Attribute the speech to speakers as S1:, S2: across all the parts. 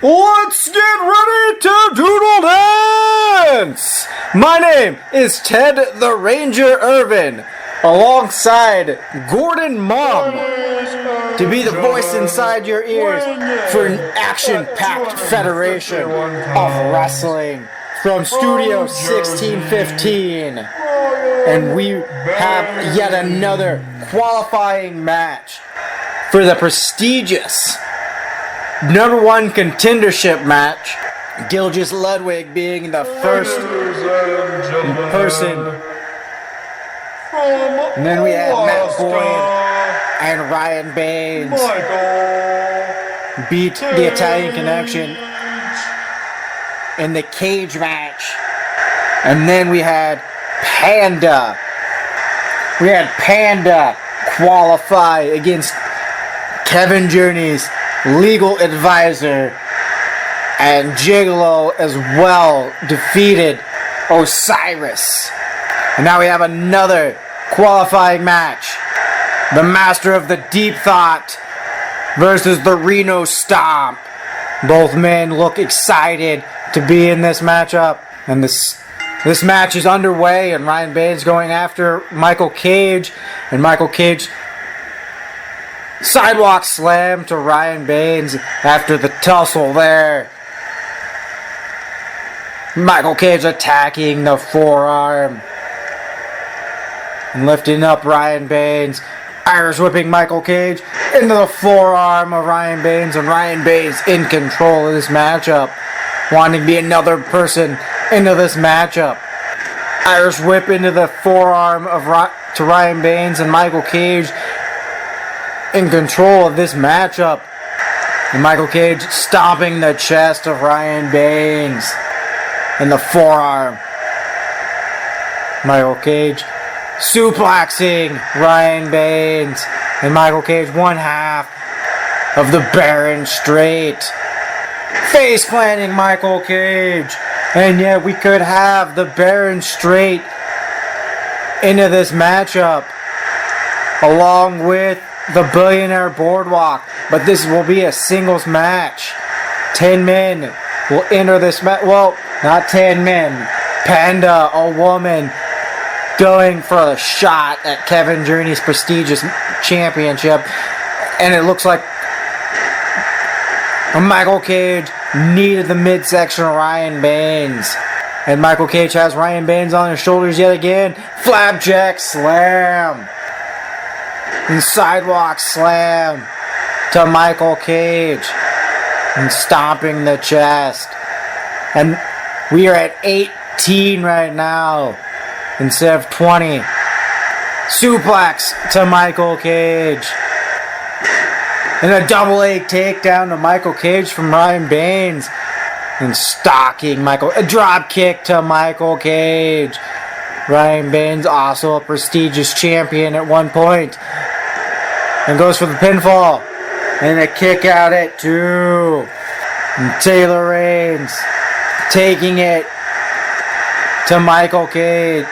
S1: Let's get ready to doodle dance! My name is Ted the Ranger Irvin, alongside Gordon Mum, to be the voice inside your ears for an action-packed federation of wrestling from Studio 1615. And we have yet another qualifying match for the prestigious #1 contendership match. Gilgis Ludwig being the first person. And then we have Matt Boyd and Ryan Baines beat the Italian Connection in the cage match. And then we had Panda. We had Panda qualify against Kevin Journey's legal advisor, and Gigolo as well defeated Osiris. And now we have another qualifying match. The Master of the Deep Thought versus the Reno Stomp. Both men look excited to be in this matchup. And this match is underway, and Ryan Baines going after Michael Cage. And Michael Cage sidewalk slam to Ryan Baines after the tussle there. Michael Cage attacking the forearm and lifting up Ryan Baines. Irish whipping Michael Cage into the forearm of Ryan Baines, and Ryan Baines in control of this matchup, wanting to be another person into this matchup. Irish whip into the forearm to Ryan Baines, and Michael Cage in control of this matchup. And Michael Cage stomping the chest of Ryan Baines in the forearm. Michael Cage suplexing Ryan Baines, and Michael Cage one half of the Baron Straight. Face planting Michael Cage. And yet we could have the Baron Straight into this matchup along with the Billionaire Boardwalk. But this will be a singles match. 10 men will enter this match. Well, not 10 men. Panda, a woman, going for a shot at Kevin Journey's prestigious championship. And it looks like Michael Cage needed the midsection of Ryan Baines. And Michael Cage has Ryan Baines on his shoulders yet again. Flapjack slam. And sidewalk slam to Michael Cage. And stomping the chest. And we are at 18 right now instead of 20. Suplex to Michael Cage. And a double leg takedown to Michael Cage from Ryan Baines. And stalking Michael. A drop kick to Michael Cage. Ryan Baines, also a prestigious champion at one point. And goes for the pinfall. And a kick out at 2. And Taylor Reigns taking it to Michael Cage.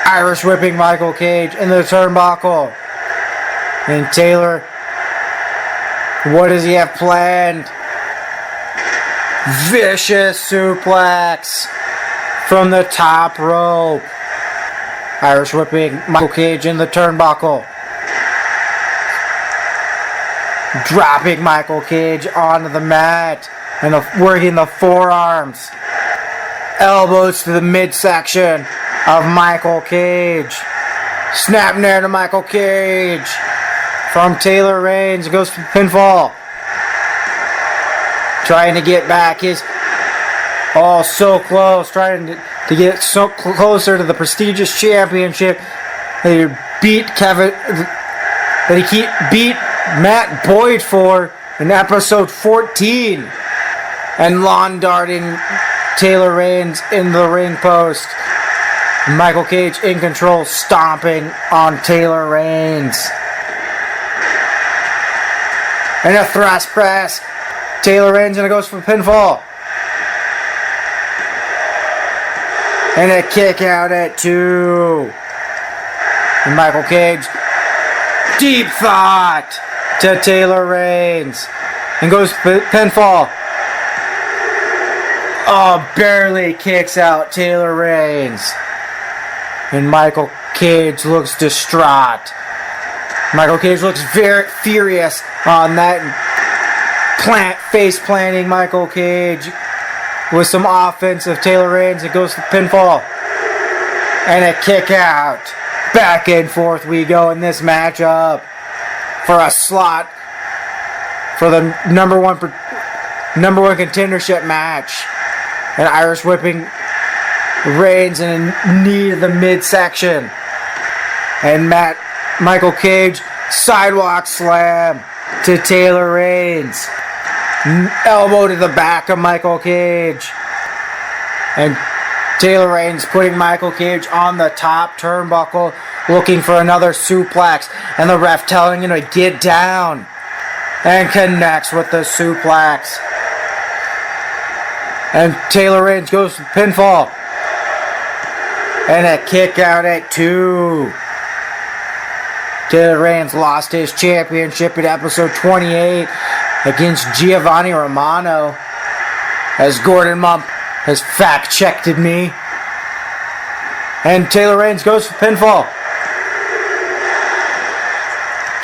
S1: Irish whipping Michael Cage in the turnbuckle. And Taylor, what does he have planned? Vicious suplex from the top rope. Irish whipping Michael Cage in the turnbuckle. Dropping Michael Cage onto the mat and working the forearms. Elbows to the midsection of Michael Cage. Snap nair to Michael Cage from Taylor Reigns. Goes for pinfall. Trying to get back his... Oh, so close. Trying to get so closer to the prestigious championship that he beat Kevin... That he beat Matt Boyd for in episode 14. And lawn darting Taylor Reigns in the ring post. Michael Cage in control, stomping on Taylor Reigns. And a thrust press. Taylor Reigns, and it goes for pinfall. And a kick out at 2. And Michael Cage, deep thought to Taylor Reigns. and goes pinfall. Oh, barely kicks out Taylor Reigns. And Michael Cage looks distraught. Michael Cage looks very furious on that. Face planting Michael Cage with some offensive Taylor Reigns. It goes to pinfall. And a kick out. Back and forth we go in this matchup for a slot for the number one contendership match. An Irish whipping Reigns in a knee to the midsection. And Michael Cage sidewalk slam to Taylor Reigns. Elbow to the back of Michael Cage. And Taylor Reigns putting Michael Cage on the top turnbuckle, looking for another suplex. And the ref telling him to get down. And connects with the suplex. And Taylor Reigns goes to pinfall. And a kick out at 2. Taylor Reigns lost his championship at episode 28 against Giovanni Romano. As Gordon Mump has fact-checked me. And Taylor Reigns goes for pinfall.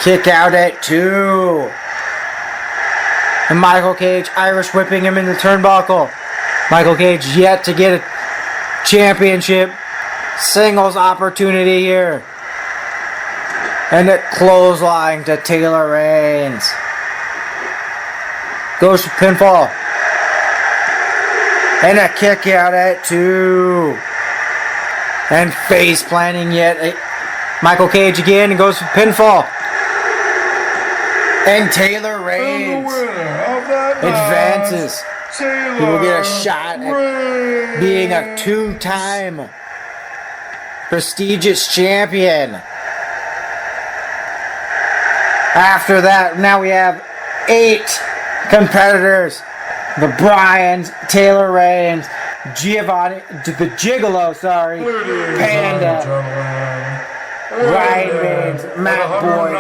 S1: Kick out at 2. And Michael Cage Irish whipping him in the turnbuckle. Michael Cage yet to get a championship singles opportunity here. And a clothesline to Taylor Reigns. Goes to pinfall. And a kick out at 2. And face planting yet. Michael Cage again and goes to pinfall. And Taylor Reigns advances. He will get a shot at being a 2-time prestigious champion. After that, now we have 8 competitors. The Bryans, Taylor Reigns, Giovanni, the Gigolo, Panda, Ryan Baines, Matt Boyd,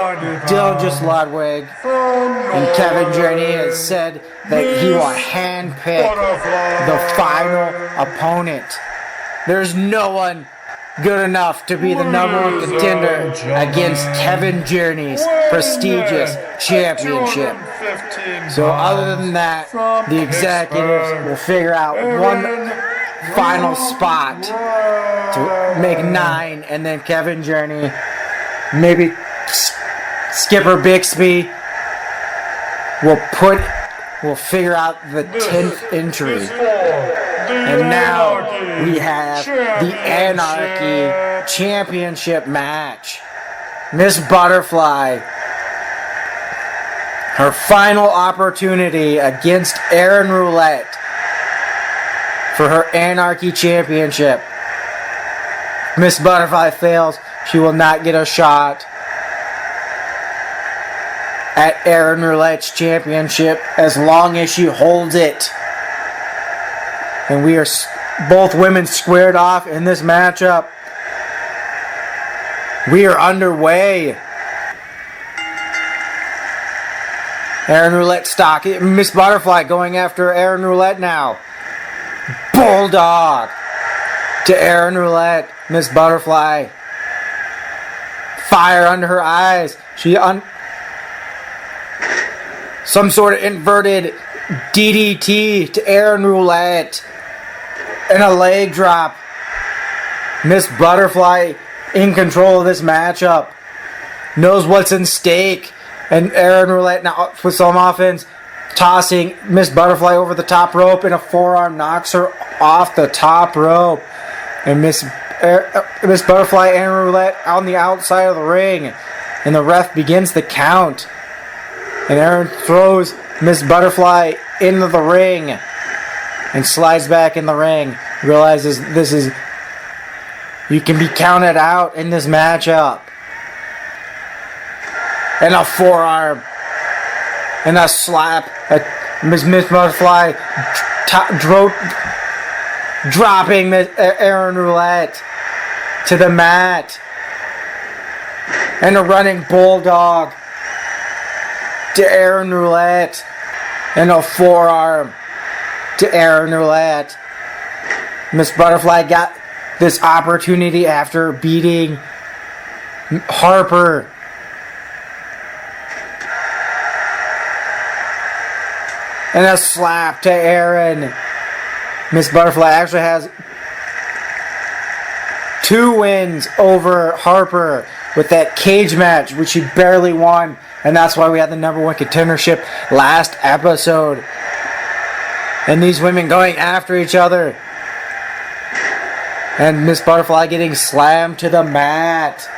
S1: Dilgus Ludwig, and Kevin Journey has said that he will handpick the final opponent. There's no one good enough to be the number one contender against Kevin Journey's prestigious championship. So other than that, the executives will figure out one final spot to make 9, and then Kevin Journey, maybe Skipper Bixby will figure out the 10th entry. And now we have the Anarchy Championship match. Miss Butterfly, her final opportunity against Erin Roulette for her Anarchy Championship. Miss Butterfly fails, she will not get a shot at Erin Roulette's championship as long as she holds it. And we are both women squared off in this matchup. We are underway. Erin Roulette stock. Miss Butterfly going after Erin Roulette now. Bulldog to Erin Roulette. Miss Butterfly. Fire under her eyes. Some sort of inverted DDT to Erin Roulette. And a leg drop. Miss Butterfly in control of this matchup. Knows what's in stake. And Erin Roulette now with some offense. Tossing Miss Butterfly over the top rope. And a forearm knocks her off the top rope. And Miss Butterfly and Erin Roulette on the outside of the ring. And the ref begins the count. And Erin throws Miss Butterfly into the ring. And slides back in the ring. Realizes you can be counted out in this matchup. And a forearm. And a slap. Miss Butterfly dropping Erin Roulette to the mat. And a running bulldog to Erin Roulette. And a forearm to Erin Roulette. Miss Butterfly got this opportunity after beating Harper. And a slap to Erin. Miss Butterfly actually has 2 wins over Harper with that cage match, which she barely won. And that's why we had the #1 contendership last episode. And these women going after each other. And Miss Butterfly getting slammed to the mat.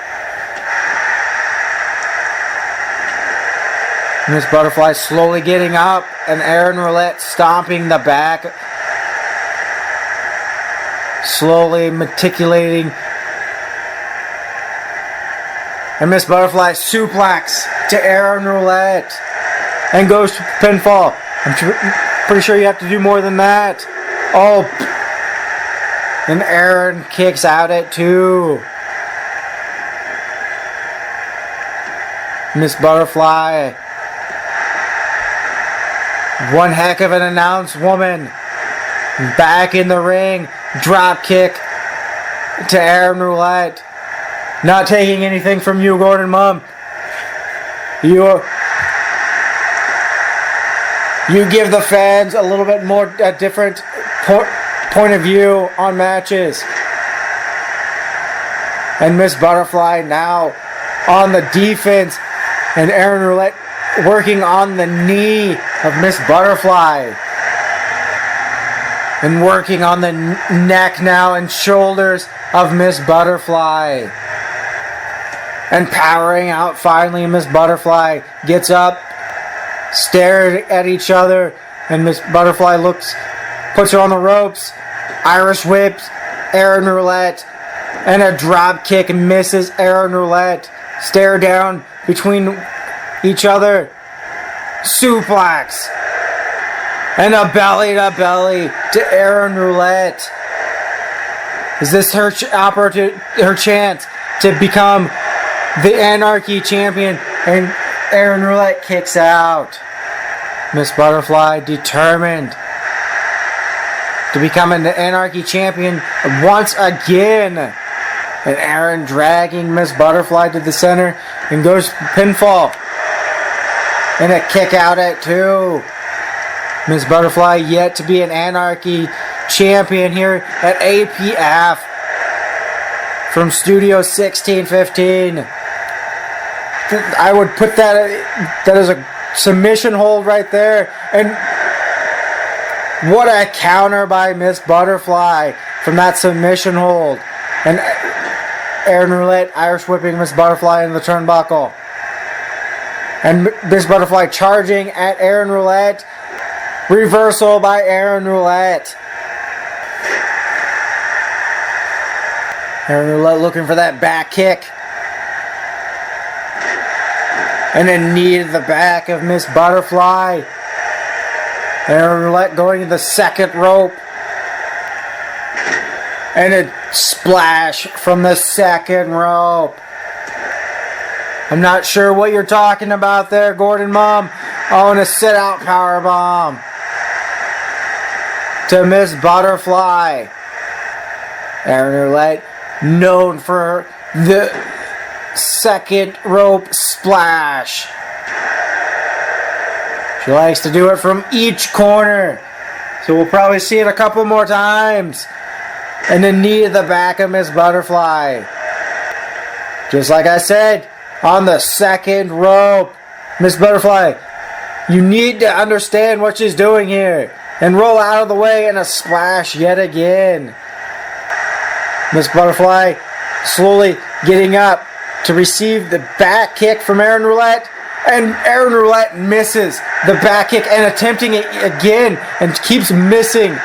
S1: Miss Butterfly slowly getting up. And Erin Roulette stomping the back. Slowly matriculating. And Miss Butterfly suplex to Erin Roulette. And goes to pinfall. I'm pretty sure you have to do more than that. Oh. And Erin kicks out at 2. Miss Butterfly. One heck of an announced woman. Back in the ring. Drop kick to Erin Roulette. Not taking anything from you, Gordon Mom. You give the fans a little bit more different point of view on matches. And Miss Butterfly now on the defense. And Erin Roulette working on the knee of Miss Butterfly. And working on the neck now and shoulders of Miss Butterfly. And powering out finally. Miss Butterfly gets up, stares at each other, and Miss Butterfly puts her on the ropes. Irish whips Erin Roulette, and a drop kick misses Erin Roulette. Stare down between each other. Suplex. And a belly to belly to Erin Roulette. Is this her chance to become the Anarchy champion? And Erin Roulette kicks out. Miss Butterfly determined to become the Anarchy champion once again. And Erin dragging Miss Butterfly to the center and goes pinfall. And a kick out at 2. Miss Butterfly yet to be an Anarchy champion here at APF from Studio 1615. I would put that as a submission hold right there. And what a counter by Miss Butterfly from that submission hold. And Erin Roulette Irish whipping Miss Butterfly in the turnbuckle. And Miss Butterfly charging at Erin Roulette. Reversal by Erin Roulette. Erin Roulette looking for that back kick. And a knee to the back of Miss Butterfly. Erin Roulette going to the second rope. And a splash from the second rope. I'm not sure what you're talking about there, Gordon Mom. Oh, and a sit-out powerbomb to Miss Butterfly. Erin Roulette, known for the second rope splash. She likes to do it from each corner. So we'll probably see it a couple more times. And the knee to the back of Miss Butterfly. Just like I said, on the second rope. Miss Butterfly, you need to understand what she's doing here. And roll out of the way and a splash yet again. Miss Butterfly slowly getting up to receive the back kick from Erin Roulette. And Erin Roulette misses the back kick and attempting it again and keeps missing.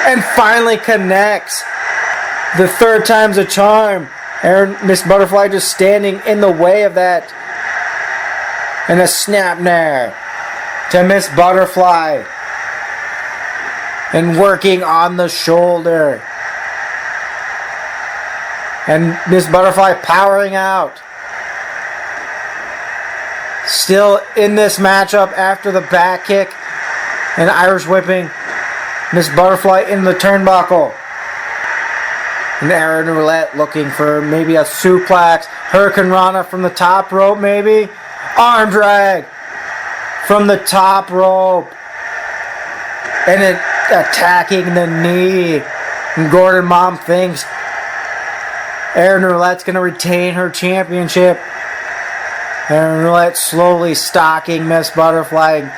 S1: And finally connects. The third time's a charm. Miss Butterfly just standing in the way of that. And a snap nair to Miss Butterfly. And working on the shoulder. And Miss Butterfly powering out. Still in this matchup after the back kick And Irish whipping Miss Butterfly in the turnbuckle. And Erin Roulette looking for maybe a suplex. Hurricane Rana from the top rope maybe. Arm drag from the top rope. And it attacking the knee. And Gordon Mom thinks Erin Roulette's going to retain her championship. Erin Roulette slowly stalking Miss Butterfly.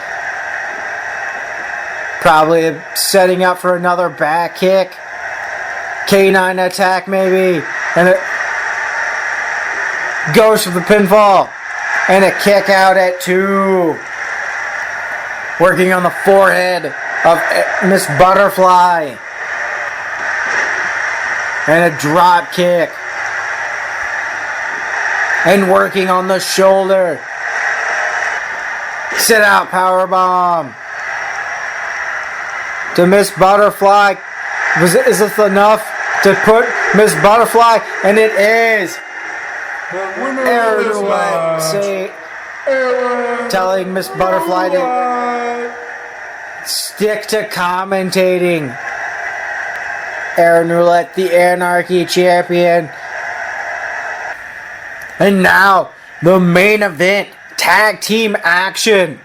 S1: Probably setting up for another back kick. K9 attack maybe. And it goes for the pinfall. And a kick out at 2. Working on the forehead of Miss Butterfly. And a drop kick. And working on the shoulder. Sit out powerbomb. To Miss Butterfly. Is this enough to put Miss Butterfly? And it is. Erin Roulette telling Miss Butterfly to stick to commentating. Erin Roulette, the Anarchy champion. And now, the main event. Tag team action.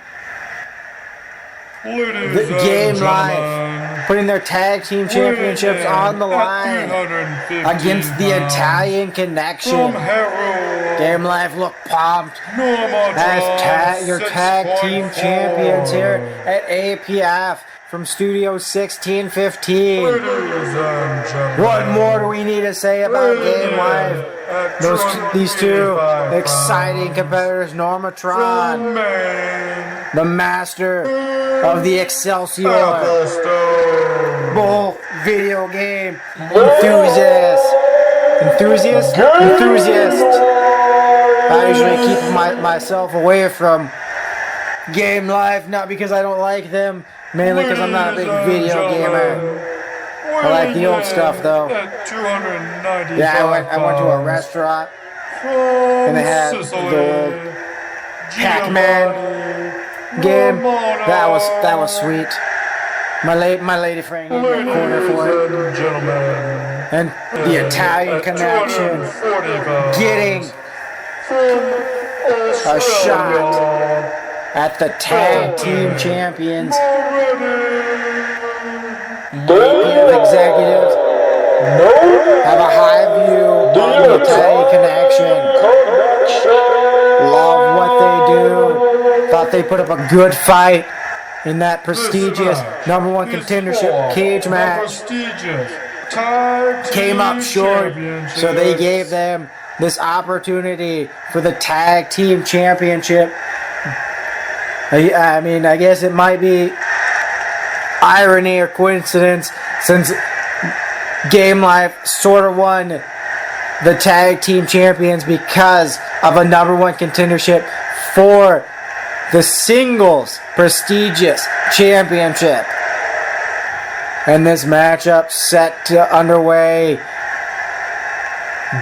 S1: The Game Life putting their tag team championships on the line against the Italian Connection. Game Life look pumped as your tag team champions here at APF from Studio 1615. What more do we need to say about Game Life? These two exciting competitors, Normatron, the master of the Excelsior, both video game enthusiast. I usually keep myself away from Game Life, not because I don't like them, mainly because I'm not a big video gamer. I like the old stuff though. Yeah, I went to a restaurant and they had the old Pac-Man game. That was sweet. My lady friend gave me a corner for it. And the Italian Connection getting a shot at the tag team champions. APF executives have a high view on the Italian Connection. Love what they do. Thought they put up a good fight in that prestigious #1 contendership cage match. Came up short, so they gave them this opportunity for the tag team championship. I mean, I guess it might be irony or coincidence since Game Life sort of won the tag team champions because of a #1 contendership for the singles prestigious championship. And this matchup set to underway.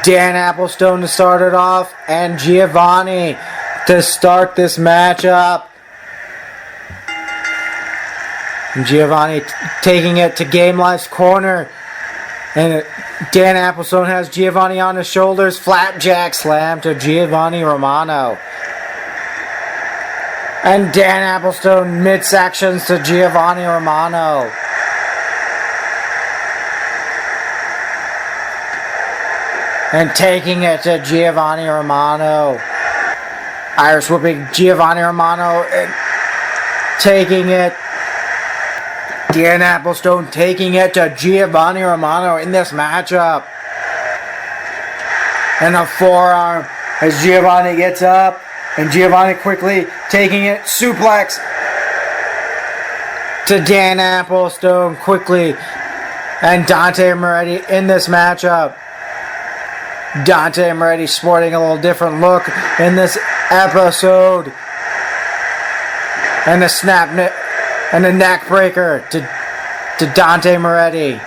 S1: Dan Applestone to start it off and Giovanni to start this matchup. Giovanni taking it to Game Life's corner. And Dan Applestone has Giovanni on his shoulders. Flapjack slam to Giovanni Romano. And Dan Applestone midsections to Giovanni Romano. And taking it to Giovanni Romano. Irish whipping Giovanni Romano and taking it. Dan Applestone taking it to Giovanni Romano in this matchup. And a forearm as Giovanni gets up. And Giovanni quickly taking it. Suplex to Dan Applestone quickly. And Dante Moretti in this matchup. Dante Moretti sporting a little different look in this episode. And the snap and the neck breaker to Dante Moretti.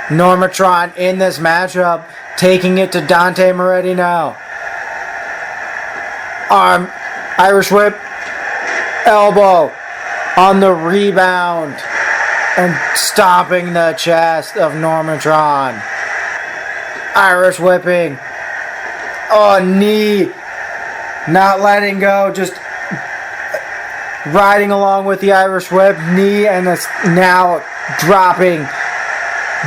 S1: Normatron in this matchup, taking it to Dante Moretti now. Arm, Irish whip, elbow, on the rebound and stomping the chest of Normatron. Irish whipping. Oh, knee. Not letting go, just riding along with the Irish whip. Knee, and it's now dropping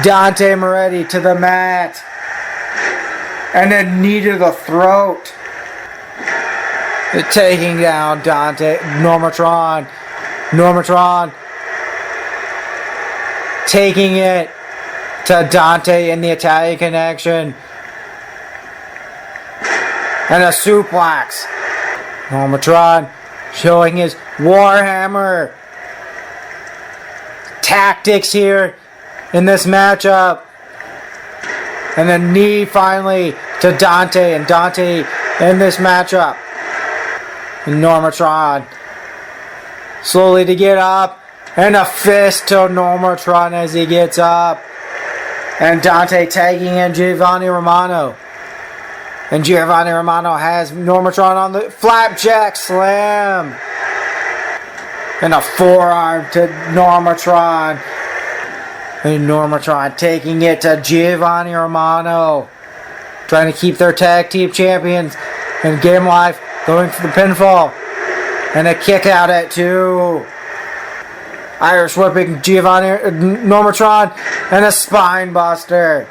S1: Dante Moretti to the mat. And then knee to the throat. Taking down Normatron. Normatron taking it to Dante in the Italian connection. And a suplex. Normatron showing his Warhammer tactics here in this matchup. And a knee finally to Dante. And Dante in this matchup. And Normatron slowly to get up. And a fist to Normatron as he gets up. And Dante tagging in Giovanni Romano. And Giovanni Romano has Normatron on the flapjack slam. And a forearm to Normatron. And Normatron taking it to Giovanni Romano. Trying to keep their tag team champions in Game Life. Going for the pinfall. And a kick out at 2. Irish whipping Normatron. And a spine buster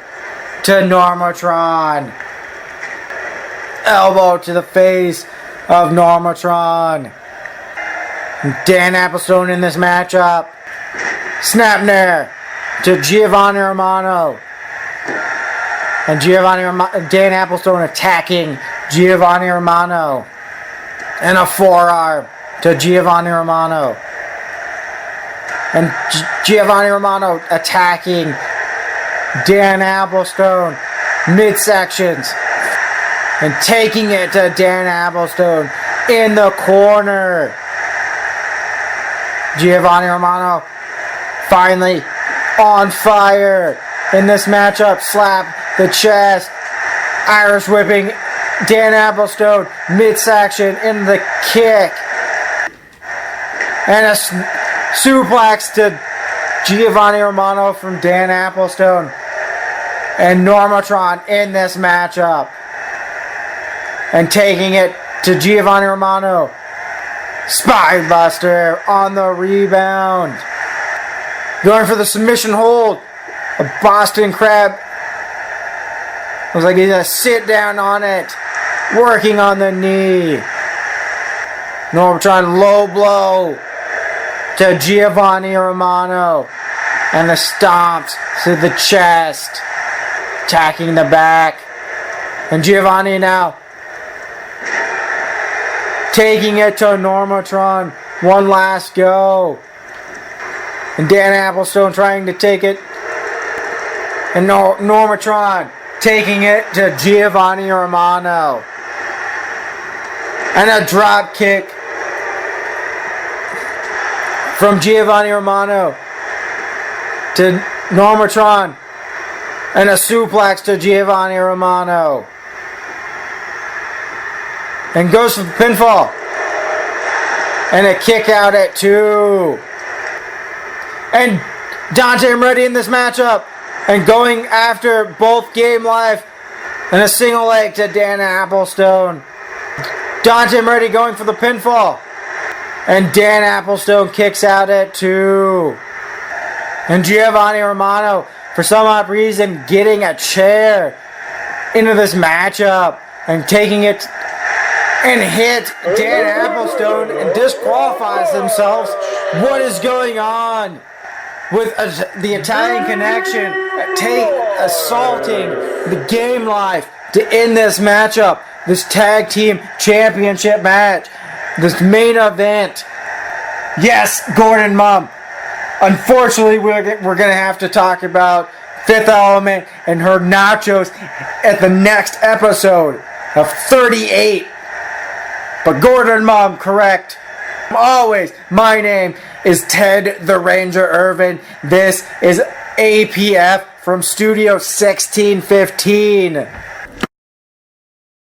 S1: to Normatron. Elbow to the face of Normatron. Dan Applestone in this matchup. Snap nair to Giovanni Romano. And Dan Applestone attacking Giovanni Romano. And a forearm to Giovanni Romano. And Giovanni Romano attacking Dan Applestone midsections. And taking it to Dan Applestone in the corner. Giovanni Romano finally on fire in this matchup. Slap the chest. Irish whipping Dan Applestone midsection in the kick. And a suplex to Giovanni Romano from Dan Applestone. And Normatron in this matchup. And taking it to Giovanni Romano. Spine buster on the rebound. Going for the submission hold. A Boston Crab. Looks like he's going to sit down on it. Working on the knee. Normatron low blow to Giovanni Romano. And the stomps to the chest. Attacking the back. And Giovanni now taking it to Normatron. One last go. And Dan Applestone trying to take it. And Normatron taking it to Giovanni Romano. And a drop kick from Giovanni Romano to Normatron. And a suplex to Giovanni Romano. And goes for the pinfall. And a kick out at 2. And Dante Moretti in this matchup. And going after both Game Life. And a single leg to Dan Applestone. Dante Moretti going for the pinfall. And Dan Applestone kicks out at 2. And Giovanni Romano, for some odd reason, getting a chair into this matchup. And taking it and hit Dan Applestone and disqualifies themselves. What is going on with the Italian connection assaulting the Game Life to end this matchup, this tag team championship match, this main event? Yes, Gordon Mum. Unfortunately, we're going to have to talk about Fifth Element and her nachos at the next episode of 38. But Gordon Mom, correct. Always, my name is Ted the Ranger Irvin. This is APF from Studio 1615.